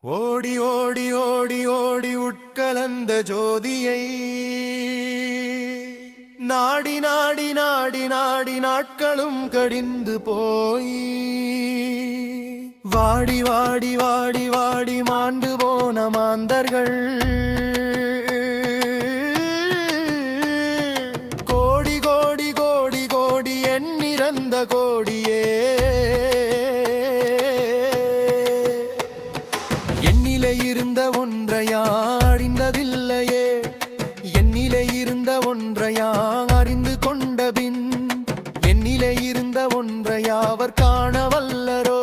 ஓடி ஓடி ஓடி ஓடி உட்கலந்த ஜோதியை நாடி நாடி நாடி நாடி நாட்களும் கடிந்து போய் வாடி வாடி வாடி வாடி மாண்டு போன மாந்தர்கள் கோடி கோடி கோடி கோடி எண்ணிறந்த கோடியே என்னிலே இருந்த ஒன்றையா அறிந்ததில்லையே என்னிலே இருந்த ஒன்றையா அறிந்து கொண்டபின் என்னிலே இருந்த ஒன்றையா அவர் காண வல்லரோ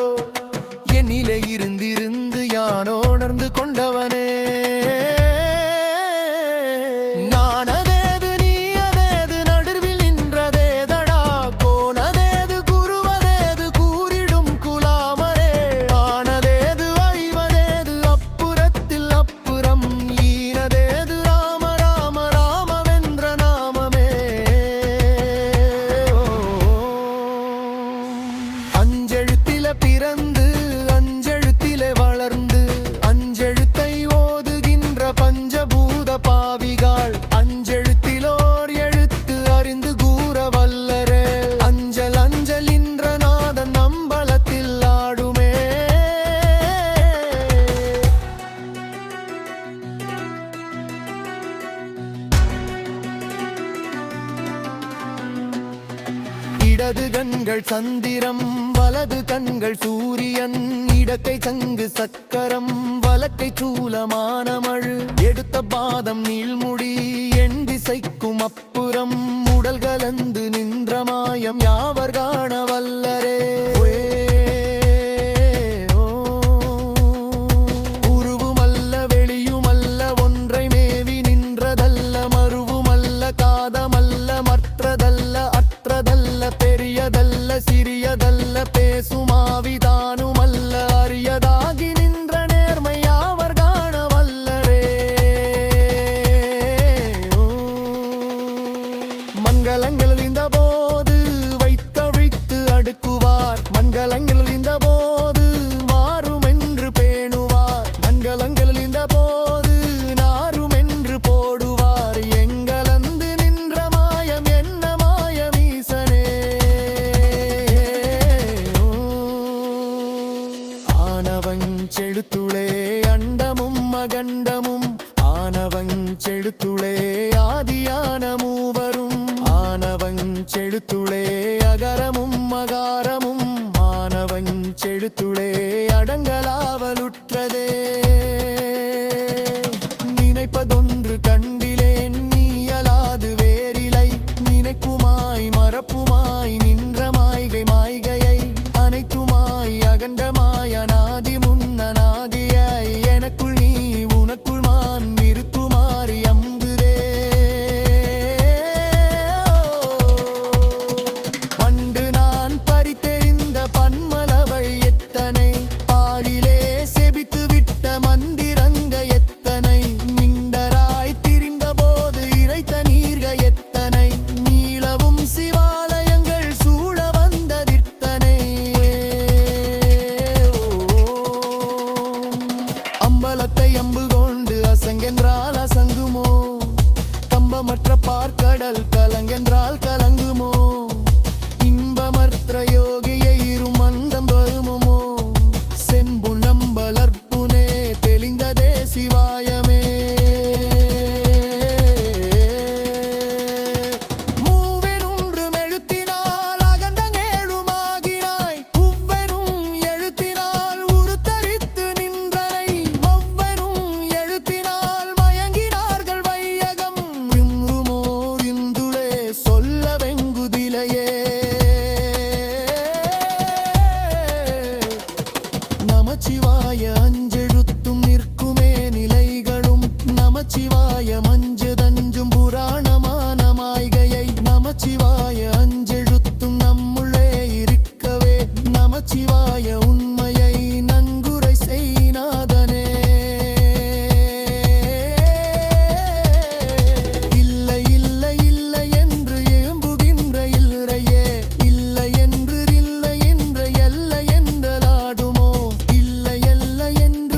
என்னிலே இருந்திருந்து யானோ உணர்ந்து கொண்டவனே பிறந்து அஞ்செழுத்திலே வளர்ந்து அஞ்செழுத்தை ஓதுகின்ற பஞ்சபூத பாவிகள் அஞ்செழுத்திலோர் எழுத்து அறிந்து கூற வல்லரே அஞ்சல் அஞ்சல் இன்ற நாதன் அம்பலத்தில் ஆடுமே இடது கண்கள் சந்திரம் வலது கண்கள் சூரியன் இடக்கை சங்கு சக்கரம் வலக்கை சூலமானமழு எடுத்த பாதம் நீள்முடி என் திசைக்கும் அப்புறம் உடல் கலந்து நின்ற மாயம் யாவர் காண வல்லரே உருவுமல்ல வெளியுமல்ல ஒன்றை மேவி நின்றதல்ல மறுவுமல்ல காதமல்ல மற்றதல்ல அற்றதல்ல பெரியதல்ல சிறியதல்ல பேசுமாவிதானுமல்ல அரியதாகி நின்ற நேர்மை யாவர் காண வல்லரே மங்களங்கள் இந்த போது வைத்தழித்து அடுக்குவார் மங்களங்கள் இந்த போது மாறும் என்று பேணுவார் மங்களங்கள் இந்த போது நாரும் என்று போடுவார் எங்களந்து நின்ற மாயம் என்ன மாயம் ஈசனே ஆனவன் செழுத்துளே அண்டமும் அகண்டமும் ஆனவன் செழுத்துளே ஆதியான மூவரும் ஆனவன் செழுத்துளே அகரமும் அகாரமும் ஆனவன் செழுத்துளே அடங்கலாவலுற்றதே நினைப்பதொன்று கண்டிலேன் நீயலாது வேறிலை நினைக்குமாய் மறப்புமாய் நின்ற மாய்கை மாய்கையை அனைத்துமாய் அகண்டமாய் அநாதி முன்னநாதியாய் எனக்குள் நீ உனக்குள் மான் நிறுத்துமாறி அம்புதே பண்டு நான் பறித்தெறிந்த பன்மலவை எத்தனை பாலிலே செபித்து விட்ட மந்திரங்க எத்தனை மிண்டராய் திரிந்த போது இறைத்த நீர்க எத்தனை நீளவும் சிவாலயங்கள் சூழ வந்ததித்தனை அம்பலத்தை அம்பு கொண்டு அசங்கென்றால் அசங்குமோ கம்பமற்ற பார்க்கடல் கலங்கென்றால் கலங்குமோ இன்பமற்ற யோகியை இருமந்தம் வருமோ செம்புலம்பலர்ப்புனே தெளிந்ததே சிவாயமே மூவெனும் எழுத்தினால் அகண்டங்கேழுமாகினாய் உவ்வெனும் எழுத்தினால் உருத்தரித்து நின்றனை ஒவ்வெனும் எழுத்தினால் மயங்கினார்கள் வையகம் இன்றுமோ இந்துளே சொல்ல வெங்குதிலையே நமச்சிவாய அஞ்செழுத்தும் நிற்குமே நிலைகளும் நமச்சிவாய மஞ்சதஞ்சும் புராணமான மாய்கையை நமச்சிவாய அஞ்செழுத்தும் நம்முள்ளே இருக்கவே நமச்சிவாய உண்மையை நன்குரை செய்நாதனே இல்லை இல்லை இல்லை என்று ஏம்புகின்ற இல்லையே இல்லை என்று இல்லை என்ற எல்லை என்றலாடுமோ இல்லை எல்லை என்று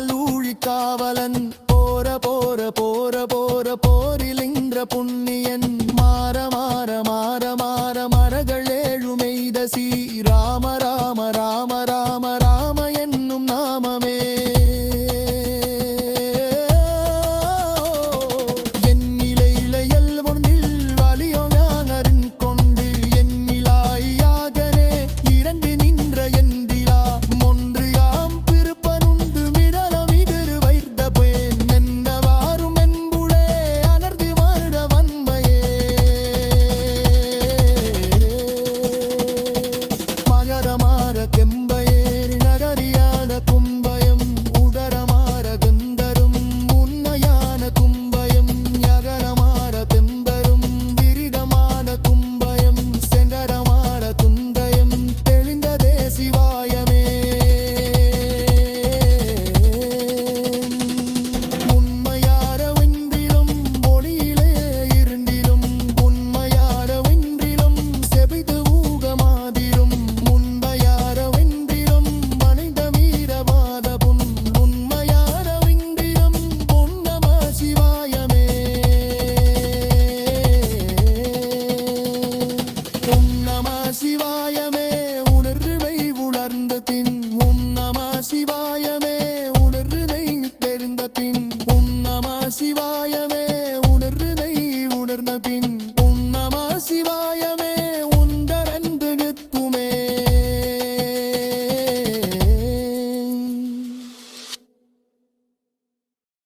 காவல் ஊழிக்காவலன் போரிலின்ற புண்ணியன்